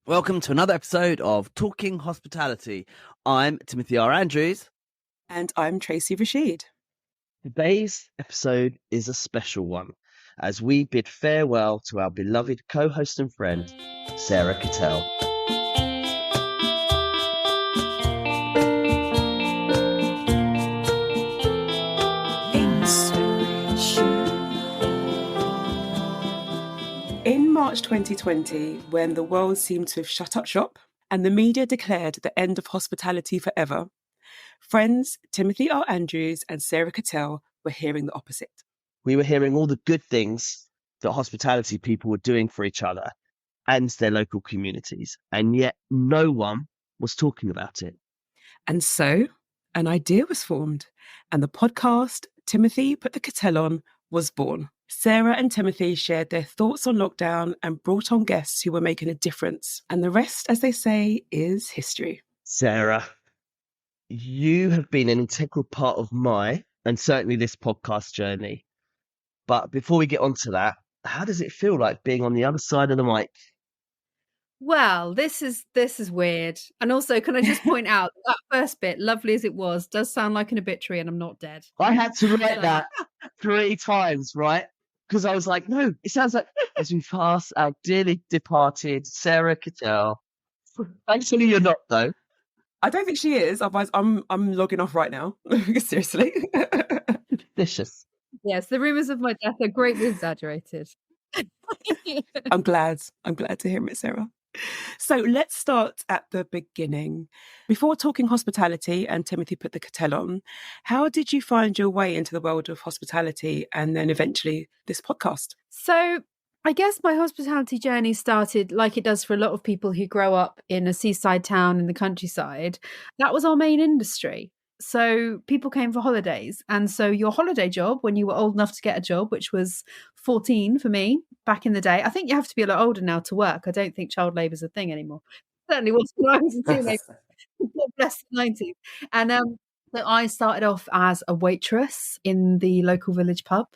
Welcome to another episode of Talking Hospitality. I'm Timothy R. Andrews. And I'm Tracey Rashid. Today's episode is a special one as we bid farewell to our beloved co-host and friend, Sarah Kettel. In March 2020, when the world seemed to have shut up shop and the media declared the end of hospitality forever, friends Timothy R. Andrews and Sarah Kettel were hearing the opposite. We were hearing all the good things that hospitality people were doing for each other and their local communities, and yet no one was talking about it. And so an idea was formed, and the podcast Timothy Put the Kettle On was born. Sarah and Timothy shared their thoughts on lockdown and brought on guests who were making a difference. And the rest, as they say, is history. Sarah, you have been an integral part of my, and certainly this podcast journey. But before we get onto that, how does it feel like being on the other side of the mic? Well, this is weird. And also, can I just point out that first bit, lovely as it was, does sound like an obituary and I'm not dead. I had to write that 3 times, right? Because I was like, no, it sounds like as we pass our dearly departed Sarah Kettel. Thankfully, you're not, though. I don't think she is. Otherwise, I'm logging off right now. Seriously. Vicious. Yes, the rumours of my death are greatly exaggerated. I'm glad to hear it, Sarah. So let's start at the beginning. Before talking hospitality and Timothy Put the Kettle On, how did you find your way into the world of hospitality and then eventually this podcast? So I guess my hospitality journey started like it does for a lot of people who grow up in a seaside town in the countryside. That was our main industry. So people came for holidays. And so your holiday job, when you were old enough to get a job, which was 14 for me back in the day, I think you have to be a lot older now to work. I don't think child labour is a thing anymore. Certainly wasn't when I was a teenager. God bless the 90s. And so I started off as a waitress in the local village pub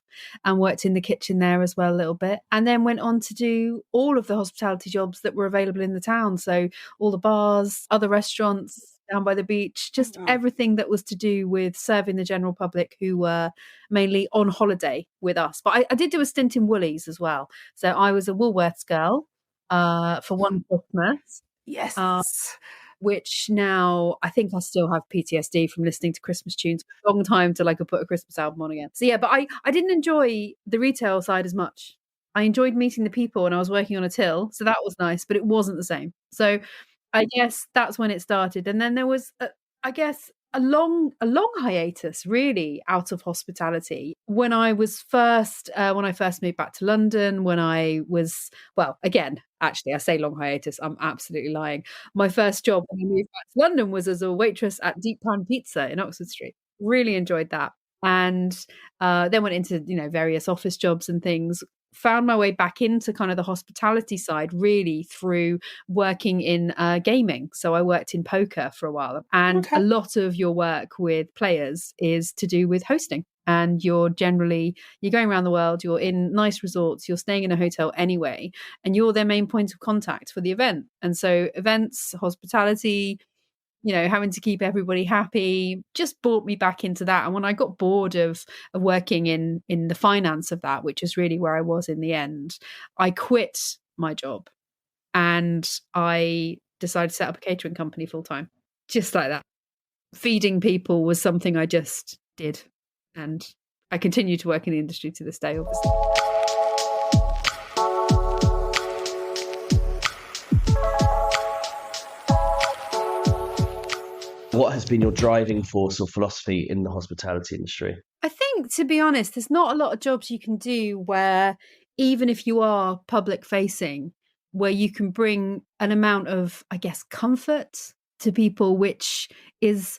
and worked in the kitchen there as well a little bit, and then went on to do all of the hospitality jobs that were available in the town. So all the bars, other restaurants down by the beach, just everything that was to do with serving the general public who were mainly on holiday with us. But I did do a stint in Woolies as well. So I was a Woolworths girl for one Christmas. Yes. Which now I think I still have PTSD from listening to Christmas tunes for a long time till I could put a Christmas album on again. So yeah, but I didn't enjoy the retail side as much. I enjoyed meeting the people and I was working on a till, so that was nice, but it wasn't the same. So I guess that's when it started. And then there was, a long hiatus really out of hospitality when I first moved back to London, when I was, well, again, actually I say long hiatus, I'm absolutely lying. My first job when I moved back to London was as a waitress at Deep Pan Pizza in Oxford Street. Really enjoyed that. And then went into, various office jobs and things. Found my way back into kind of the hospitality side really through working in gaming. So I worked in poker for a while, and a lot of your work with players is to do with hosting. And you're going around the world, you're in nice resorts, you're staying in a hotel anyway, and you're their main point of contact for the event. And so events, hospitality, having to keep everybody happy just brought me back into that. And when I got bored of working in the finance of that, which is really where I was in the end, I quit my job and I decided to set up a catering company full time, just like that. Feeding people was something I just did. And I continue to work in the industry to this day, obviously. What has been your driving force or philosophy in the hospitality industry? I think, to be honest, there's not a lot of jobs you can do where, even if you are public facing, where you can bring an amount of, I guess, comfort to people, which is,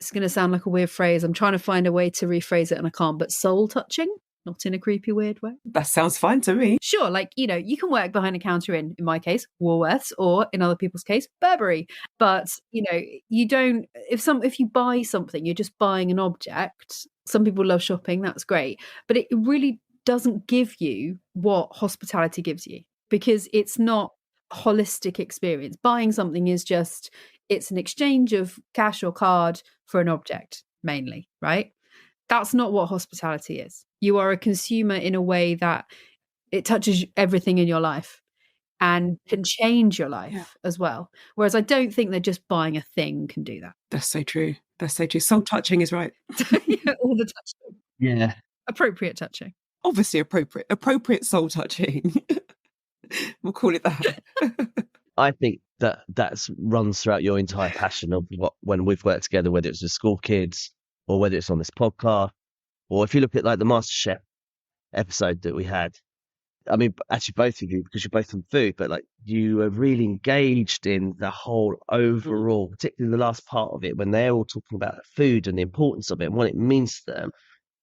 it's going to sound like a weird phrase. I'm trying to find a way to rephrase it and I can't, but soul touching. Not in a creepy, weird way. That sounds fine to me. Sure, you can work behind a counter in my case, Woolworths, or in other people's case, Burberry. But, you don't, if you buy something, you're just buying an object. Some people love shopping, that's great. But it really doesn't give you what hospitality gives you, because it's not holistic experience. Buying something is just, it's an exchange of cash or card for an object, mainly, right? That's not what hospitality is. You are a consumer in a way that it touches everything in your life and can change your life as well. Whereas I don't think that just buying a thing can do that. That's so true. That's so true. Soul touching is right. All the touching. Yeah. Appropriate touching. Obviously appropriate soul touching. We'll call it that. I think that runs throughout your entire passion of when we've worked together, whether it's with school kids or whether it's on this podcast, or if you look at like the MasterChef episode that we had. I mean, actually both of you, because you're both in food, but like you are really engaged in the whole overall, particularly the last part of it when they're all talking about the food and the importance of it and what it means to them.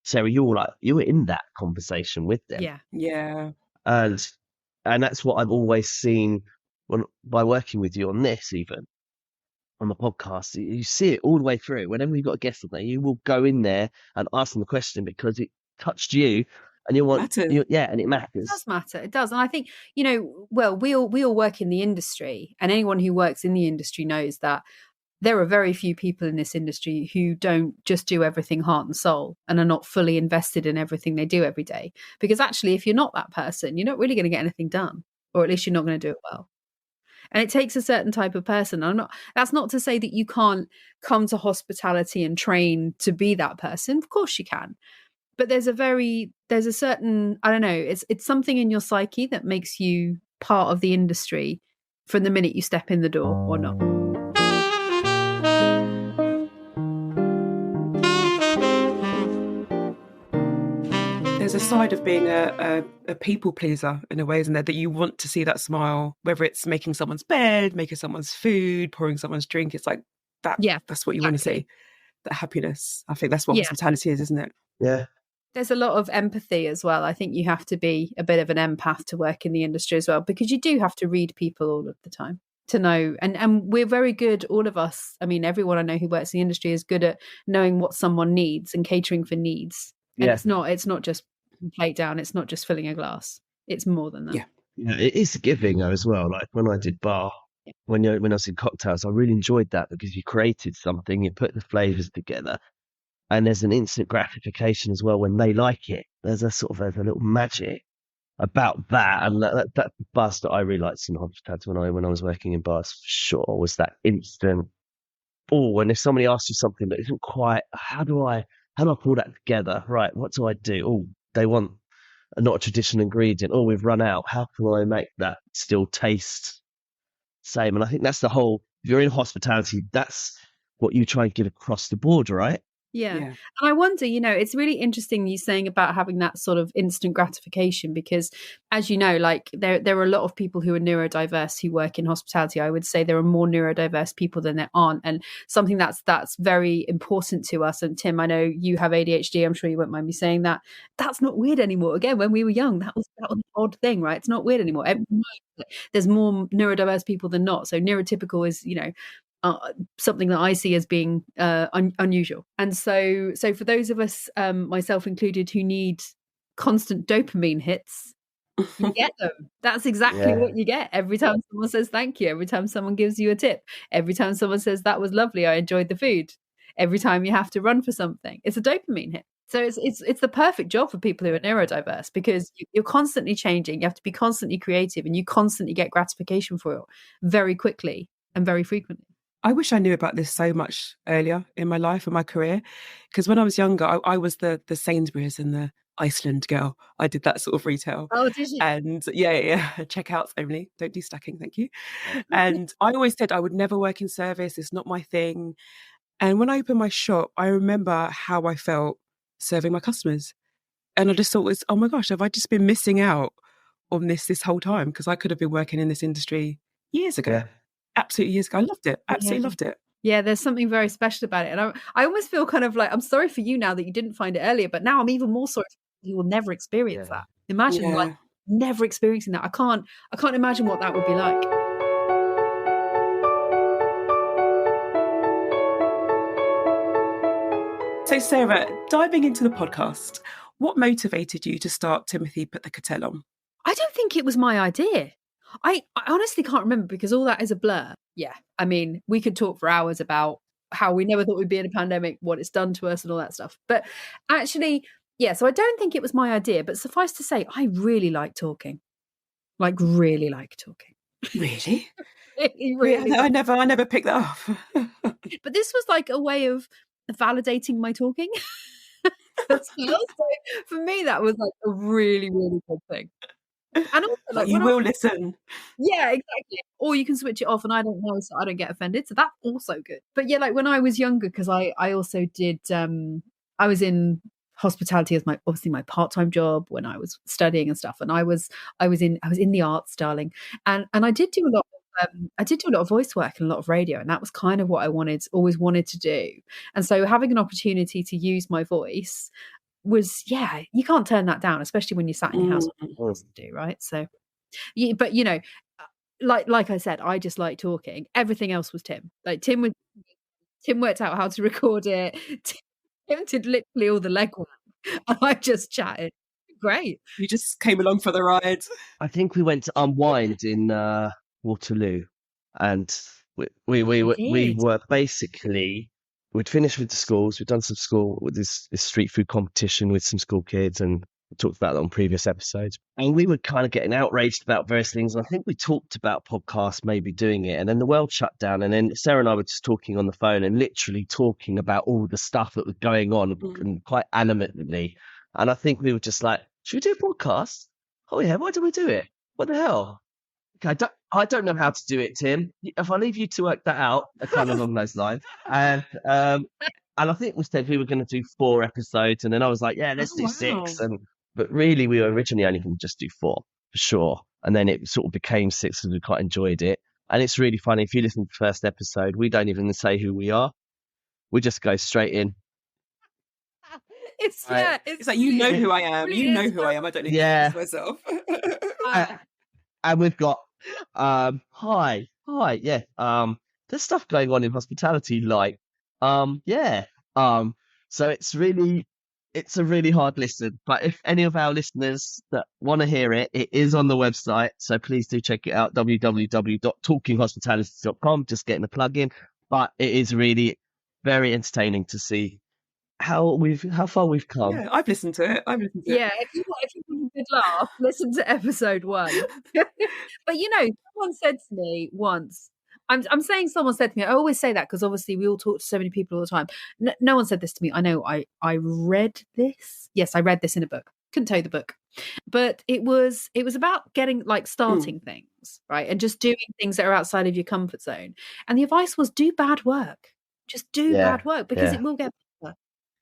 Sarah, you were in that conversation with them. Yeah. And that's what I've always seen by working with you on this, even on the podcast. You see it all the way through. Whenever you've got a guest on there, you will go in there and ask them the question because it touched you. And and it matters. It does matter. It does. And I think, we all work in the industry, and anyone who works in the industry knows that there are very few people in this industry who don't just do everything heart and soul and are not fully invested in everything they do every day. Because actually, if you're not that person, you're not really going to get anything done, or at least you're not going to do it well. And it takes a certain type of person. That's not to say that you can't come to hospitality and train to be that person. Of course you can. But there's a certain, I don't know, it's something in your psyche that makes you part of the industry from the minute you step in the door or not. There's a side of being a people pleaser in a way, isn't there? That you want to see that smile, whether it's making someone's bed, making someone's food, pouring someone's drink. It's like that. Yeah, that's what you want to see. That happiness. I think that's what hospitality is, isn't it? Yeah. There's a lot of empathy as well. I think you have to be a bit of an empath to work in the industry as well, because you do have to read people all of the time to know. And we're very good, all of us. I mean, everyone I know who works in the industry is good at knowing what someone needs and catering for needs. And it's not just plate down. It's not just filling a glass. It's more than that. Yeah, it is giving though as well. Like when I did bar, when I was in cocktails, I really enjoyed that because you created something, you put the flavors together. And there's an instant gratification as well when they like it. There's a little magic about that, and that buzz that I really liked in hospitality when I was working in bars, for sure, was that instant. Oh, and if somebody asks you something that isn't quite, how do I pull that together? Right, what do I do? Oh, they want not a traditional ingredient. Oh, we've run out. How can I make that still taste same? And I think that's the whole. If you're in hospitality, that's what you try and get across the board, right? Yeah. And I wonder, it's really interesting you saying about having that sort of instant gratification, because as you know, like there are a lot of people who are neurodiverse who work in hospitality. I would say there are more neurodiverse people than there aren't. And something that's very important to us. And Tim, I know you have ADHD. I'm sure you won't mind me saying that. That's not weird anymore. Again, when we were young, that was an odd thing, right? It's not weird anymore. There's more neurodiverse people than not. So neurotypical is, something that I see as being unusual. And so for those of us, myself included, who need constant dopamine hits, you get them. That's exactly what you get every time someone says thank you, every time someone gives you a tip, every time someone says that was lovely, I enjoyed the food, every time you have to run for something. It's a dopamine hit. So it's the perfect job for people who are neurodiverse, because you're constantly changing. You have to be constantly creative, and you constantly get gratification for it very quickly and very frequently. I wish I knew about this so much earlier in my life and my career, because when I was younger, I was the Sainsbury's and the Iceland girl. I did that sort of retail. Oh, did you? And checkouts only. Don't do stacking, thank you. And I always said I would never work in service. It's not my thing. And when I opened my shop, I remember how I felt serving my customers. And I just thought, oh my gosh, have I just been missing out on this whole time? Because I could have been working in this industry years ago. Yeah. Absolutely years ago. I loved it. Absolutely loved it. Yeah, there's something very special about it. And I almost feel kind of like, I'm sorry for you now that you didn't find it earlier, but now I'm even more sorry for you will never experience that. Imagine like never experiencing that. I can't imagine what that would be like. So Sarah, diving into the podcast, what motivated you to start Timothy Put the Kettle On? I don't think it was my idea. I honestly can't remember because all that is a blur. Yeah. I mean, we could talk for hours about how we never thought we'd be in a pandemic, what it's done to us and all that stuff. But actually, yeah, so I don't think it was my idea, but suffice to say, I really like talking. Like, really like talking. Really? really. Yeah, I never picked that up. But this was like a way of validating my talking. So for me, that was like a really, really good thing. And also, like, you will listen. Yeah, exactly. Or you can switch it off, and I don't know, so I don't get offended. So that's also good. But yeah, like when I was younger, because I also did, I was in hospitality as obviously my part-time job when I was studying and stuff, and I was in the arts, darling, and I did do a lot. I did do a lot of voice work and a lot of radio, and that was kind of what I always wanted to do. And so having an opportunity to use my voice was, yeah, you can't turn that down, especially when you're sat in your house to do, right? So, yeah, but you know, like I said, I just like talking. Everything else was Tim. Like Tim worked out how to record it. Tim did literally all the legwork, and I just chatted. Great. You just came along for the ride. I think we went to Unwind in Waterloo, and we were basically, we'd finished with the schools. We'd done some school with this street food competition with some school kids, and we talked about that on previous episodes. And we were kind of getting outraged about various things. And I think we talked about podcasts maybe doing it, and then the world shut down. And then Sarah and I were just talking on the phone and literally talking about all the stuff that was going on and quite animatedly. And I think we were just like, should we do a podcast? Oh yeah, why don't we do it? What the hell? Okay, I don't know how to do it, Tim. If I leave you to work that out, kind of along those lines. And I think we said we were going to do 4 episodes, and then I was like, yeah, let's do 6. But really, we were originally only going to just do 4 for sure. And then it sort of became 6 because we quite enjoyed it. And it's really funny. If you listen to the first episode, we don't even say who we are. We just go straight in. It's like, you know who I am. You know who I am. I don't need to introduce myself. And we've got hi, yeah. There's stuff going on in hospitality, like so it's a really hard listen. But if any of our listeners that want to hear it, it is on the website, so please do check it out, www.talkinghospitality.com. Just getting the plug in. But it is really very entertaining to see how far we've come. Yeah, I've listened to it. Yeah, if you want a good laugh, listen to episode 1. But you know, someone said to me once, I'm saying someone said to me, I always say that because obviously we all talk to so many people all the time. No one said this to me. I know I read this. Yes, I read this in a book. Couldn't tell you the book. But it was about getting, like, starting things, right? And just doing things that are outside of your comfort zone. And the advice was, do bad work. Just do bad work, because it will get better.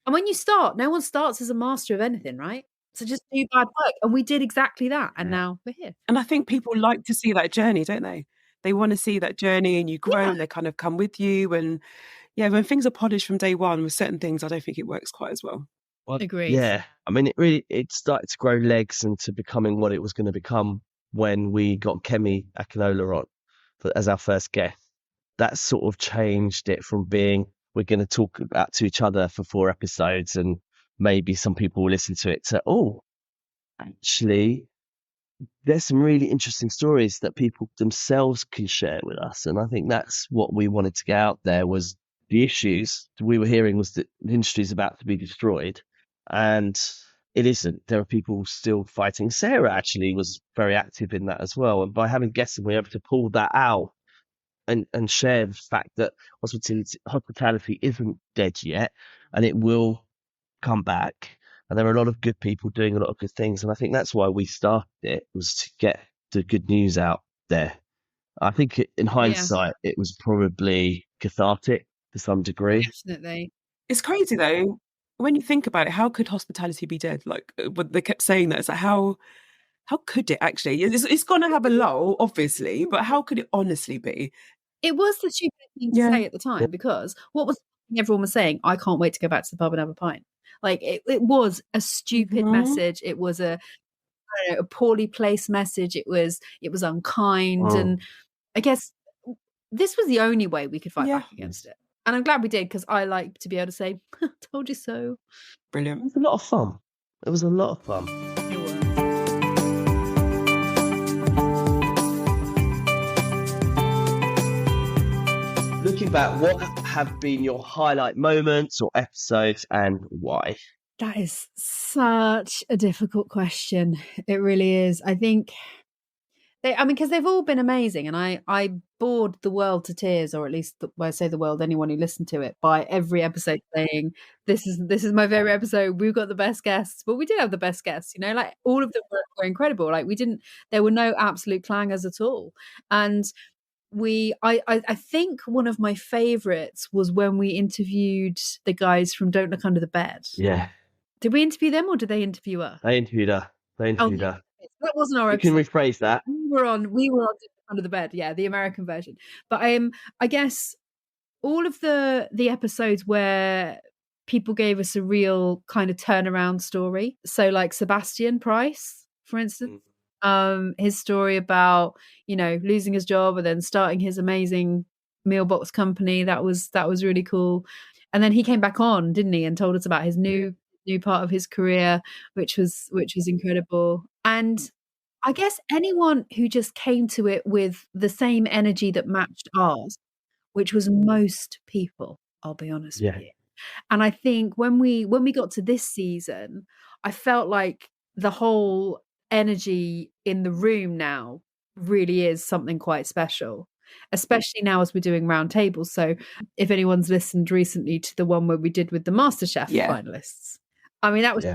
And when you start, no one starts as a master of anything, right? So just do bad work. And we did exactly that. And now we're here. And I think people like to see that journey, don't they? They want to see that journey, and you grow and they kind of come with you. And yeah, when things are polished from day one with certain things, I don't think it works quite as well. Agreed. Yeah. I mean, it started to grow legs into becoming what it was going to become when we got Kemi Akinola on as our first guest. That sort of changed it from being, we're going to talk about to each other for 4 episodes and maybe some people will listen to it, to, oh, actually, there's some really interesting stories that people themselves can share with us. And I think that's what we wanted to get out there, was the issues we were hearing was that the industry is about to be destroyed. And it isn't. There are people still fighting. Sarah actually was very active in that as well. And by having guests, we were able to pull that out and share the fact that hospitality isn't dead yet, and it will come back. And there are a lot of good people doing a lot of good things. And I think that's why we started it, was to get the good news out there. I think in hindsight, it was probably cathartic to some degree. Definitely. It's crazy though. When you think about it, how could hospitality be dead? Like, they kept saying that. It's like, how could it actually? It's going to have a lull, obviously, but how could it honestly be? It was the stupidest thing to say at the time, because everyone was saying, I can't wait to go back to the pub and have a pint. Like, it was a stupid message. It was a poorly placed message. It was unkind. And I guess this was the only way we could fight back against it. And I'm glad we did, because I like to be able to say, told you so. Brilliant. It was a lot of fun. Looking back, what have been your highlight moments or episodes and why? That is such a difficult question. It really is. I think because they've all been amazing, and I bored the world to tears, or at least when I say the world, anyone who listened to it, by every episode saying this is my favorite episode. We've got the best guests, but we did have the best guests. Like all of them were incredible. Like there were no absolute clangers at all, and I think one of my favorites was when we interviewed the guys from Don't Look Under the Bed. Yeah. Did we interview them or did they interview us? They interviewed her. That wasn't our You can episode. rephrase that. We were on Under the Bed, yeah, the American version. But I guess all of the episodes where people gave us a real kind of turnaround story. So like Sebastian Price, for instance, his story about, losing his job and then starting his amazing meal box company. That was really cool. And then he came back on, didn't he, and told us about his new part of his career, which was incredible. And I guess anyone who just came to it with the same energy that matched ours, which was most people, I'll be honest with you. And I think when we got to this season, I felt like the whole energy in the room now really is something quite special, especially now as we're doing round tables. So if anyone's listened recently to the one where we did with the MasterChef finalists, I mean, that was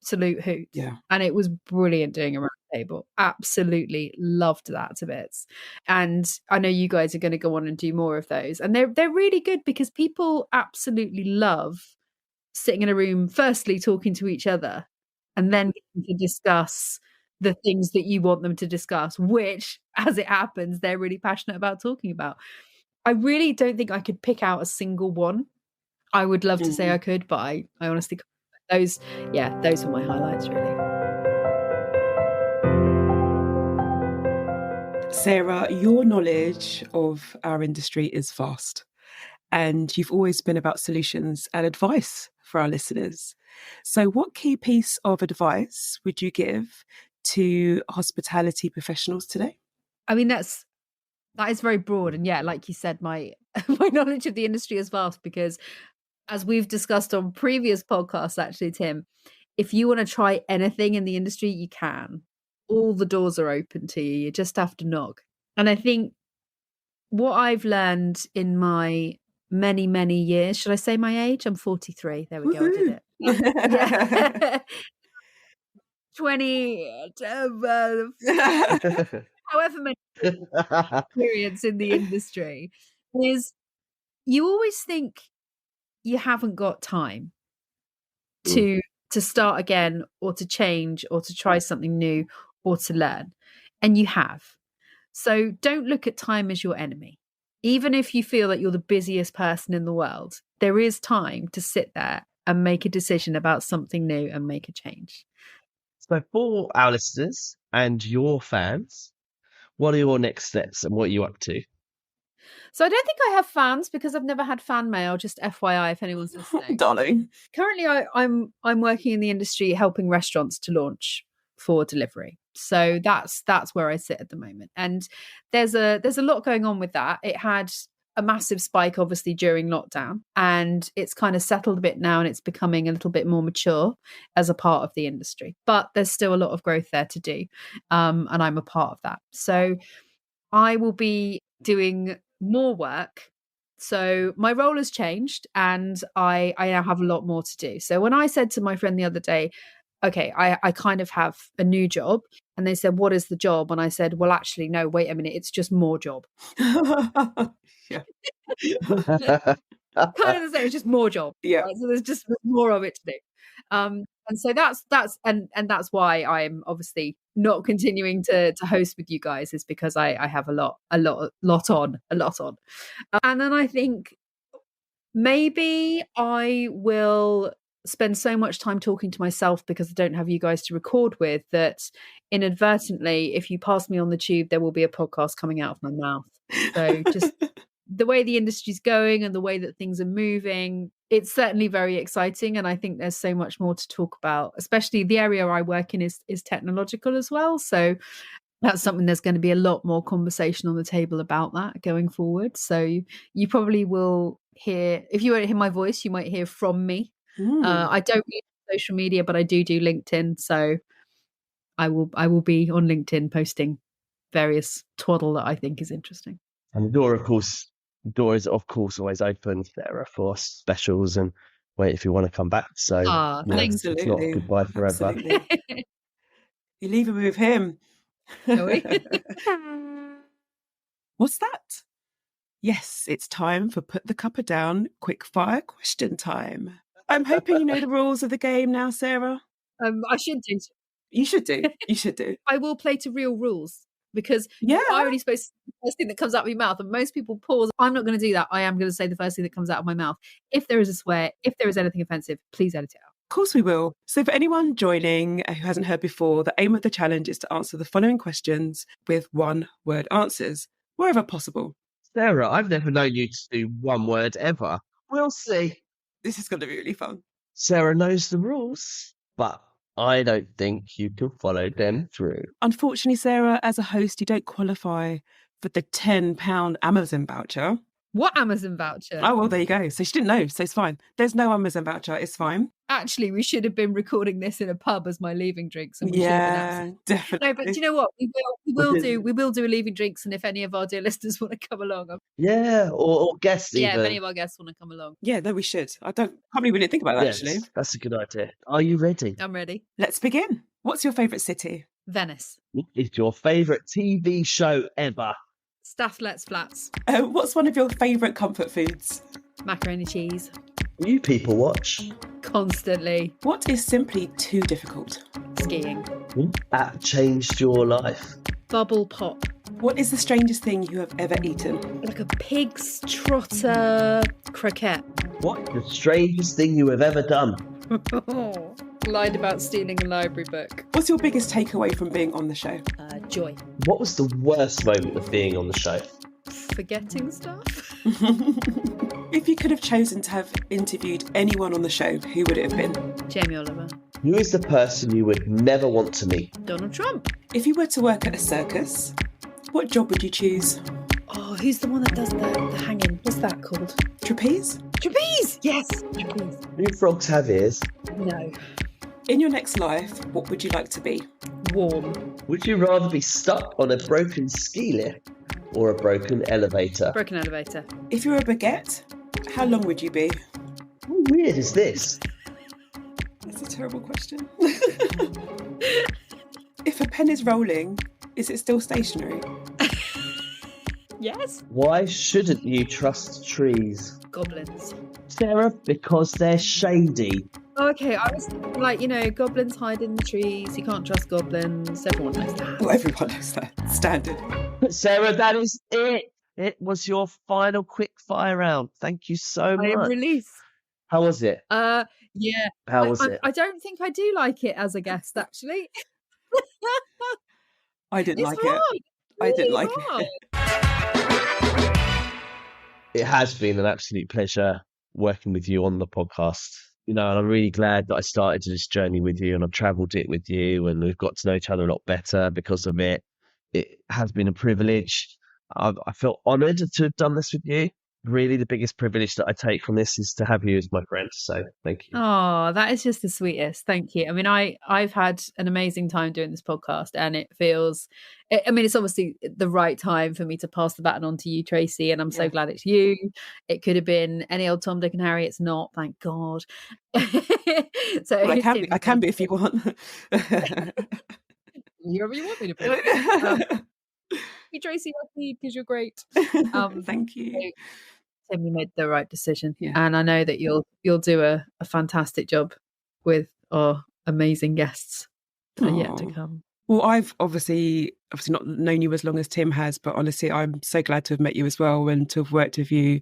absolute hoot. Yeah. And it was brilliant doing a round table. Absolutely loved that to bits. And I know you guys are going to go on and do more of those. And they're really good because people absolutely love sitting in a room, firstly talking to each other, and then getting to discuss the things that you want them to discuss, which, as it happens, they're really passionate about talking about. I really don't think I could pick out a single one. I would love to say I could, but I honestly can't. Those were my highlights, really. Sarah, your knowledge of our industry is vast, and you've always been about solutions and advice for our listeners. So what key piece of advice would you give to hospitality professionals today? I mean, that is very broad. And yeah, like you said, my knowledge of the industry is vast because, as we've discussed on previous podcasts, actually, Tim, if you want to try anything in the industry, you can. All the doors are open to you. You just have to knock. And I think what I've learned in my many, many years, should I say my age? I'm 43. There we go. I did it. 20, however many experience in the industry, is you always think you haven't got time to start again or to change or to try something new or to learn. And you have. So don't look at time as your enemy. Even if you feel that you're the busiest person in the world, there is time to sit there and make a decision about something new and make a change. So for our listeners and your fans, what are your next steps and what are you up to? So I don't think I have fans because I've never had fan mail, just FYI if anyone's listening. Darling. Currently I'm working in the industry helping restaurants to launch for delivery. So that's where I sit at the moment. And there's a lot going on with that. It had a massive spike obviously during lockdown, and it's kind of settled a bit now and it's becoming a little bit more mature as a part of the industry. But there's still a lot of growth there to do. And I'm a part of that. So I will be doing more work. So my role has changed and I now have a lot more to do. So when I said to my friend the other day, okay, I kind of have a new job, and they said, what is the job? And I said, well, actually, no, wait a minute, it's just more job. Yeah. Kind of the same, it's just more job. Yeah. Right? So there's just more of it to do. And so that's that's why I'm obviously not continuing to host with you guys, is because I have a lot on. And then I think maybe I will spend so much time talking to myself because I don't have you guys to record with, that inadvertently, if you pass me on the tube, there will be a podcast coming out of my mouth. So just the way the industry's going and the way that things are moving, it's certainly very exciting. And I think there's so much more to talk about, especially the area I work in is technological as well. So that's something there's going to be a lot more conversation on the table about that going forward. So you probably will hear, if you won't hear my voice, you might hear from me. I don't use social media, but I do LinkedIn. So I will be on LinkedIn posting various twaddle that I think is interesting. And the door is of course always open, Sarah, for specials and wait if you want to come back. So thanks. it's not goodbye forever. Absolutely. You leave me with him. Shall we? What's that? Yes, it's time for Put the Cuppa Down quick fire question time. I'm hoping you know the rules of the game now, Sarah. I should do. You should do. You should do. I will play to real rules because you're already supposed to say the first thing that comes out of your mouth, and most people pause. I'm not going to do that. I am going to say the first thing that comes out of my mouth. If there is a swear, if there is anything offensive, please edit it out. Of course we will. So for anyone joining who hasn't heard before, the aim of the challenge is to answer the following questions with one-word answers, wherever possible. Sarah, I've never known you to do one word ever. We'll see. This is going to be really fun. Sarah knows the rules, but I don't think you can follow them through. Unfortunately, Sarah, as a host, you don't qualify for the £10 Amazon voucher. What Amazon voucher? Oh, well, there you go. So she didn't know, so it's fine. There's no Amazon voucher. It's fine. Actually, we should have been recording this in a pub as my leaving drinks. And we yeah, definitely. No, but do you know what? We will do a leaving drinks, and if any of our dear listeners want to come along, or guests. Yeah, even. if any of our guests want to come along. Yeah, no, we should. I can't believe we didn't think about that, actually. That's a good idea. Are you ready? I'm ready. Let's begin. What's your favourite city? Venice. What is your favourite TV show ever? Stathlet's Flats. What's one of your favourite comfort foods? Macaroni cheese. You people watch? Constantly. What is simply too difficult? Skiing. That changed your life? Bubble pop. What is the strangest thing you have ever eaten? Like a pig's trotter croquette. What is the strangest thing you have ever done? Lied about stealing a library book. What's your biggest takeaway from being on the show? Joy. What was the worst moment of being on the show? Forgetting stuff. If you could have chosen to have interviewed anyone on the show, who would it have been? Jamie Oliver. Who is the person you would never want to meet? Donald Trump. If you were to work at a circus, what job would you choose? Oh, who's the one that does the hanging? What's that called? Trapeze? Trapeze! Yes, trapeze. Do frogs have ears? No. In your next life, what would you like to be? Warm. Would you rather be stuck on a broken ski lift or a broken elevator? Broken elevator. If you were a baguette, how long would you be? How weird is this? That's a terrible question. If a pen is rolling, is it still stationary? Yes. Why shouldn't you trust trees? Goblins. Sarah, because they're shady. Okay, I was like, goblins hide in the trees. You can't trust goblins. Everyone knows that. Well, everyone knows that. Standard. Sarah, that is it. It was your final quick fire round. Thank you so much. I am released. How was it? Yeah. How was it? I don't think I do like it as a guest, actually. I didn't like hard. it. I didn't like hard. it. It has been an absolute pleasure working with you on the podcast. And I'm really glad that I started this journey with you and I've travelled it with you and we've got to know each other a lot better because of it. It has been a privilege. I feel honoured to have done this with you. Really, the biggest privilege that I take from this is to have you as my friend. So thank you. Oh, that is just the sweetest. Thank you. I mean, I've had an amazing time doing this podcast and it's obviously the right time for me to pass the baton on to you, Tracey, and I'm so glad it's you. It could have been any old Tom, Dick and Harry. It's not, thank God. So well, I can be if you want. Whoever you want me to be. You, Tracey, because you're great. Thank you. Tim, you made the right decision, and I know that you'll do a fantastic job with our amazing guests that are yet to come. Well, I've obviously not known you as long as Tim has, but honestly, I'm so glad to have met you as well and to have worked with you.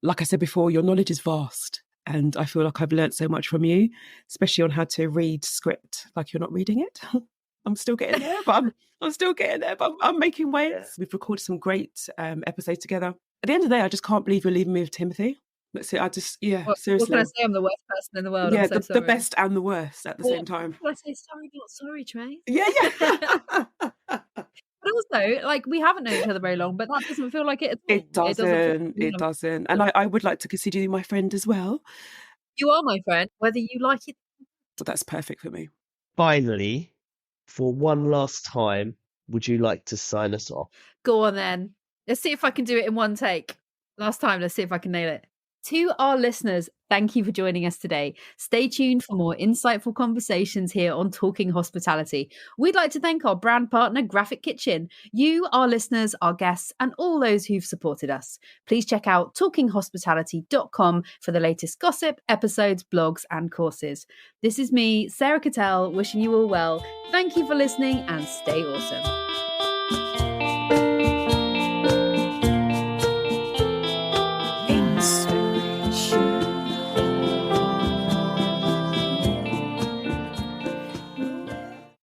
Like I said before, your knowledge is vast, and I feel like I've learnt so much from you, especially on how to read script like you're not reading it. I'm still getting there, but I'm making waves. Yeah. We've recorded some great episodes together. At the end of the day, I just can't believe you're leaving me with Timothy. That's it. Seriously. What can I say? I'm the worst person in the world. Yeah, I'm so the best and the worst at the same time. Can I say sorry, not sorry, Trey? Yeah. feels though like we haven't known each other very long, but that doesn't feel like it at all. It doesn't. feel It doesn't. And I would like to consider you my friend as well. You are my friend, whether you like it. So that's perfect for me. Finally, for one last time, would you like to sign us off? Go on then. Let's see if I can do it in one take. Last time, let's see if I can nail it. To our listeners, thank you for joining us today. Stay tuned for more insightful conversations here on Talking Hospitality. We'd like to thank our brand partner, Graphic Kitchen, you, our listeners, our guests, and all those who've supported us. Please check out talkinghospitality.com for the latest gossip, episodes, blogs, and courses. This is me, Sarah Kettel, wishing you all well. Thank you for listening and stay awesome.